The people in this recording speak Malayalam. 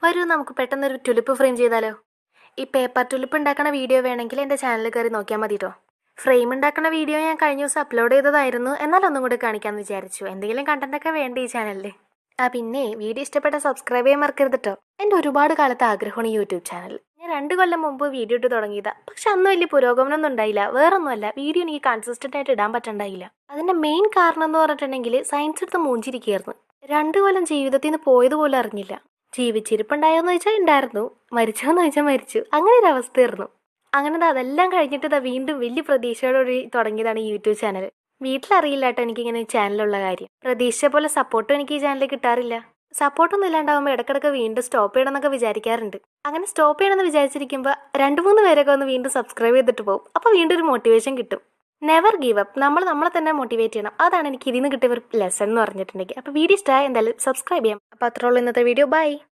വരൂ നമുക്ക് പെട്ടെന്നൊരു ടുലിപ്പ് ഫ്രെയിം ചെയ്താലോ? ഈ പേപ്പർ ടുലിപ്പ് ഉണ്ടാക്കുന്ന വീഡിയോ വേണമെങ്കിൽ എൻ്റെ ചാനലിൽ കയറി നോക്കിയാൽ മതി കേട്ടോ. ഫ്രെയിം ഉണ്ടാക്കുന്ന വീഡിയോ ഞാൻ കഴിഞ്ഞ ദിവസം അപ്ലോഡ് ചെയ്തതായിരുന്നു, എന്നാൽ ഒന്നും കൂടി കാണിക്കാമെന്ന് വിചാരിച്ചു. എന്തെങ്കിലും കണ്ടന്റൊക്കെ വേണ്ട ഈ ചാനലിൽ. പിന്നെ വീഡിയോ ഇഷ്ടപ്പെട്ട സബ്സ്ക്രൈബ് ചെയ്യാൻ മറക്കരുത് കേട്ടോ. എൻ്റെ ഒരുപാട് കാലത്തെ ആഗ്രഹമാണ് ഈ യൂട്യൂബ് ചാനൽ. ഞാൻ 2 കൊല്ലം മുമ്പ് വീഡിയോ ഇട്ട് തുടങ്ങിയതാ, പക്ഷെ അന്നും വലിയ പുരോഗമനമൊന്നും ഉണ്ടായില്ല. വേറൊന്നുമല്ല, വീഡിയോ എനിക്ക് കൺസിസ്റ്റന്റ് ആയിട്ട് ഇടാൻ പറ്റണ്ടായില്ല. അതിന്റെ മെയിൻ കാരണം എന്ന് പറഞ്ഞിട്ടുണ്ടെങ്കിൽ സയൻസ് എടുത്ത് മൂഞ്ചിരിക്കുകയായിരുന്നു. 2 കൊല്ലം ജീവിതത്തിൽ നിന്ന് പോയതുപോലെ അറിഞ്ഞില്ല. ജീവിച്ചിരിപ്പുണ്ടായോന്ന് ചോദിച്ചാൽ ഉണ്ടായിരുന്നു, മരിച്ചോന്ന് ചോദിച്ചാൽ മരിച്ചു, അങ്ങനെ ഒരു അവസ്ഥയായിരുന്നു. അങ്ങനെ അതെല്ലാം കഴിഞ്ഞിട്ട് വീണ്ടും വലിയ പ്രതീക്ഷയോടുകൂടി തുടങ്ങിയതാണ് ഈ യൂട്യൂബ് ചാനൽ. വീട്ടിലറിയില്ല കേട്ടോ എനിക്കിങ്ങനെ ചാനലുള്ള കാര്യം. പ്രതീക്ഷിച്ച പോലെ സപ്പോർട്ടും എനിക്ക് ഈ ചാനലിൽ കിട്ടാറില്ല. സപ്പോർട്ടൊന്നും ഇല്ലാണ്ടാവുമ്പോൾ ഇടക്കിടക്ക് വീണ്ടും സ്റ്റോപ്പ് ചെയ്യണമെന്നൊക്കെ വിചാരിക്കാറുണ്ട്. അങ്ങനെ സ്റ്റോപ്പ് ചെയ്യണമെന്ന് വിചാരിച്ചിരിക്കുമ്പോൾ 2-3 പേരൊക്കെ ഒന്ന് വീണ്ടും സബ്സ്ക്രൈബ് ചെയ്തിട്ട് പോകും. അപ്പോൾ വീണ്ടും ഒരു മോട്ടിവേഷൻ കിട്ടും. Never give up. നമ്മളെ തന്നെ മോട്ടിവേറ്റ് ചെയ്യണം. അതാണ് എനിക്ക് ഇതിൽ നിന്ന് കിട്ടിയ ഒരു ലെസൺ എന്ന് പറഞ്ഞിട്ടുണ്ടെങ്കിൽ. അപ്പോൾ വീഡിയോ ഇഷ്ടമായി എന്തായാലും സബ്സ്ക്രൈബ് ചെയ്യാം. അപ്പോൾ അത്രേ ഉള്ളൂ ഇന്നത്തെ വീഡിയോ. ബൈ.